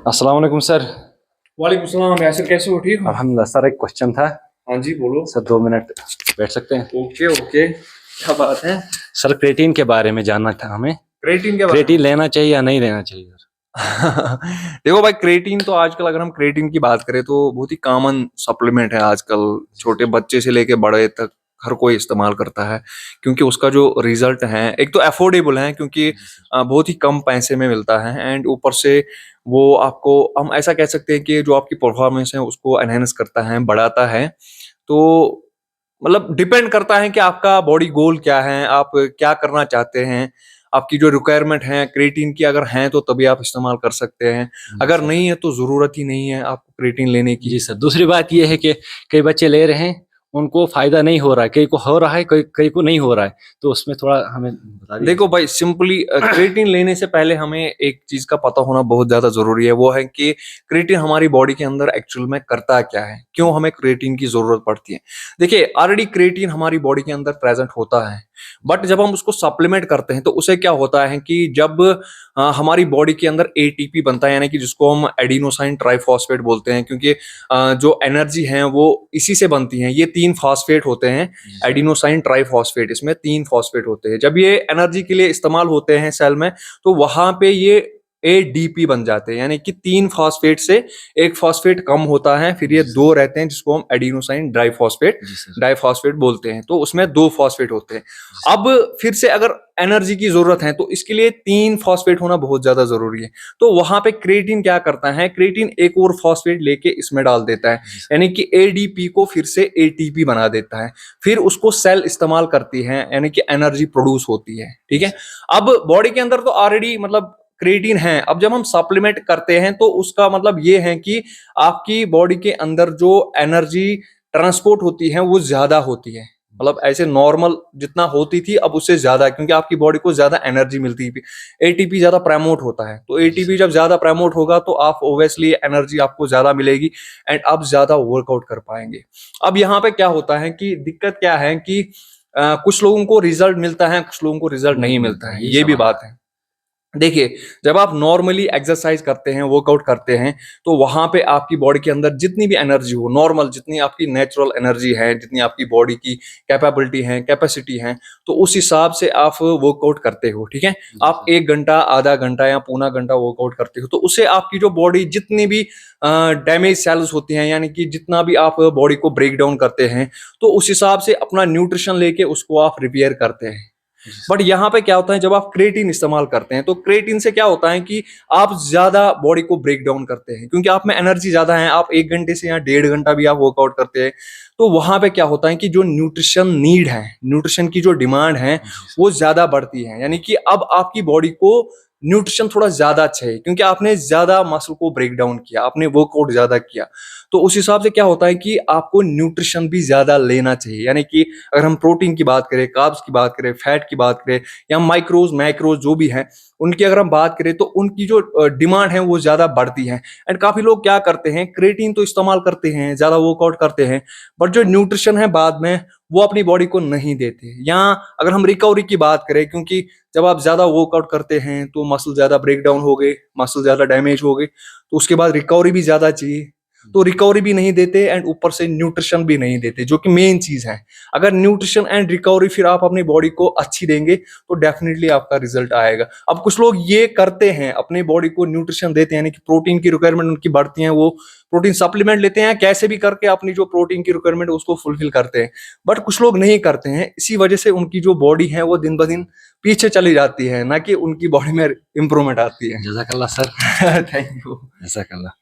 अस्सलाम वालेकुम सर। वालेकुम सलाम यासिर, कैसे हो? ठीक हो? अल्हम्दुलिल्लाह सर, एक क्वेश्चन था हाँ जी, बोलो। सर, 2 मिनट बैठ सकते हैं? ओके ओके, क्या बात है? सर, क्रेटीन के बारे में जानना था हमें। क्रेटीन के बारे क्रेटीन में। लेना चाहिए या नहीं लेना चाहिए सर? देखो भाई, क्रेटीन तो आजकल अगर हम क्रेटीन की बात करें तो बहुत ही कॉमन सप्लीमेंट है आजकल। छोटे बच्चे से लेके बड़े तक हर कोई इस्तेमाल करता है, क्योंकि उसका जो रिजल्ट है, एक तो अफोर्डेबल है क्योंकि जी सर। बहुत ही कम पैसे में मिलता है, एंड ऊपर से वो आपको, हम ऐसा कह सकते हैं कि जो आपकी परफॉर्मेंस है उसको एनहेंस करता है, बढ़ाता है। तो मतलब डिपेंड करता है कि आपका बॉडी गोल क्या है, आप क्या करना चाहते हैं, आपकी जो रिक्वायरमेंट है क्रिएटिन की अगर हैं तो तभी आप इस्तेमाल कर सकते हैं। जी अगर सर। नहीं है तो ज़रूरत ही नहीं है आपको क्रिएटिन लेने की। जी सर, दूसरी बात ये है कि कई बच्चे ले रहे हैं, उनको फायदा नहीं हो रहा है, कई को हो रहा है, कई कई को नहीं हो रहा है, तो उसमें थोड़ा हमें बता दीजिए देखो सर। भाई, सिंपली क्रिएटिन लेने से पहले हमें एक चीज का पता होना बहुत ज्यादा जरूरी है, वो है कि क्रिएटिन हमारी बॉडी के अंदर एक्चुअल में करता क्या है, क्यों हमें क्रिएटिन की जरूरत पड़ती है। देखिए, ऑलरेडी क्रिएटिन हमारी बॉडी के अंदर प्रेजेंट होता है, बट जब हम उसको सप्लीमेंट करते हैं तो उसे क्या होता है कि जब हमारी बॉडी के अंदर एटीपी बनता है, यानी कि जिसको हम एडिनोसाइन ट्राइफॉस्फेट बोलते हैं, क्योंकि जो एनर्जी है वो इसी से बनती है। ये 3 फॉस्फेट होते हैं, जी सर। एडिनोसाइन ट्राइफॉस्फेट, इसमें 3 फॉस्फेट होते हैं। जब ये एनर्जी के लिए इस्तेमाल होते हैं सेल में, तो वहां पे ये एडीपी बन जाते हैं, यानी कि 3 फॉस्फेट से एक फॉस्फेट कम होता है, फिर ये जी सर। दो रहते हैं जिसको हम एडिनोसाइन डाइफॉस्फेट जी सर। डाइफॉस्फेट बोलते हैं। तो उसमें 2 फॉस्फेट होते हैं। जी सर। अब फिर से अगर एनर्जी की जरूरत है तो इसके लिए 3 फॉस्फेट होना बहुत ज्यादा जरूरी है। तो वहां पे क्रिएटिन क्या करता है, क्रिएटिन एक और फॉस्फेट लेके इसमें डाल देता है, जी सर। यानी कि एडीपी को फिर से एटीपी बना देता है। फिर उसको सेल इस्तेमाल करती है, यानी कि एनर्जी प्रोड्यूस होती है। ठीक जी है। सर। अब बॉडी के अंदर तो ऑलरेडी मतलब क्रिएटिन है, अब जब हम सप्लीमेंट करते हैं तो उसका मतलब ये है कि आपकी बॉडी के अंदर जो एनर्जी ट्रांसपोर्ट होती है वो ज्यादा होती है। मतलब ऐसे नॉर्मल जितना होती थी अब उससे ज्यादा, क्योंकि आपकी बॉडी को ज्यादा एनर्जी मिलती है, एटीपी ज्यादा प्रमोट होता है। तो जी एटीपी सर। जब ज्यादा प्रमोट होगा तो आप ओब्वियसली एनर्जी आपको ज्यादा मिलेगी, एंड आप ज्यादा वर्कआउट कर पाएंगे। अब यहाँ पे क्या होता है कि दिक्कत क्या है कि कुछ लोगों को रिजल्ट मिलता है, कुछ लोगों को रिजल्ट नहीं नहीं मिलता मिलता है, है, यही ये भी सवाल बात है। देखिए, जब आप नॉर्मली एक्सरसाइज करते हैं, वर्कआउट करते हैं, तो वहां पे आपकी बॉडी के अंदर जितनी भी एनर्जी हो, नॉर्मल जितनी आपकी नेचुरल एनर्जी है, जितनी आपकी बॉडी की कैपेबिलिटी है, कैपेसिटी है, तो उस हिसाब से आप वर्कआउट करते हो। ठीक है। है। जी आप सर। 1 घंटा, आधा घंटा या पौना घंटा वर्कआउट करते हो, तो उससे आपकी जो बॉडी जितनी भी डैमेज सेल्स होती हैं, यानी कि जितना भी आप बॉडी को ब्रेक डाउन करते हैं, तो उस हिसाब से अपना न्यूट्रिशन लेके उसको आप रिपेयर करते हैं। जी बट सर। यहाँ पे क्या होता है, जब आप क्रिएटिन इस्तेमाल करते हैं तो क्रिएटिन से क्या होता है कि आप ज्यादा बॉडी को ब्रेक डाउन करते हैं, क्योंकि आप में एनर्जी ज्यादा है। आप 1 घंटे से या 1.5 घंटा भी आप वर्कआउट करते हैं, तो वहां पे क्या होता है कि जो न्यूट्रिशन नीड है, न्यूट्रिशन की जो डिमांड है, जी सर। वो ज्यादा बढ़ती है। यानी कि अब आपकी बॉडी को न्यूट्रिशन थोड़ा ज्यादा चाहिए, क्योंकि आपने ज्यादा मसल को ब्रेक डाउन किया, आपने वर्कआउट ज्यादा किया। तो उस हिसाब से क्या होता है कि आपको न्यूट्रिशन भी ज्यादा लेना चाहिए। यानी कि अगर हम प्रोटीन की बात करें, कार्ब्स की बात करें, फैट की बात करें, या माइक्रोज मैक्रोज जो भी है, उनकी अगर हम बात करें तो उनकी जो डिमांड है वो ज्यादा बढ़ती है। एंड काफी लोग क्या करते हैं, क्रिएटिन तो इस्तेमाल करते हैं, ज्यादा वर्कआउट करते हैं, बट जो न्यूट्रिशन है बाद में वो अपनी बॉडी को नहीं देते। या अगर हम रिकवरी की बात करें, क्योंकि जब आप ज्यादा वर्कआउट करते हैं तो मसल ज्यादा ब्रेक डाउन हो गए, मसल ज्यादा डैमेज हो गए, तो उसके बाद रिकवरी भी ज्यादा चाहिए। तो रिकवरी भी नहीं देते एंड ऊपर से न्यूट्रिशन भी नहीं देते, जो कि मेन चीज है। अगर न्यूट्रिशन एंड रिकवरी फिर आप अपनी बॉडी को अच्छी देंगे तो डेफिनेटली आपका रिजल्ट आएगा। अब कुछ लोग ये करते हैं, अपनी बॉडी को न्यूट्रिशन देते हैं, यानी कि प्रोटीन की रिक्वायरमेंट उनकी बढ़ती है, वो प्रोटीन सप्लीमेंट लेते हैं, कैसे भी करके अपनी जो प्रोटीन की रिक्वायरमेंट उसको फुलफिल करते हैं। बट कुछ लोग नहीं करते हैं, इसी वजह से उनकी जो बॉडी है वो दिन ब दिन पीछे चली जाती है, ना कि उनकी बॉडी में इंप्रूवमेंट आती है। जज़ाकल्लाह सर। Thank you. जज़ाकल्लाह।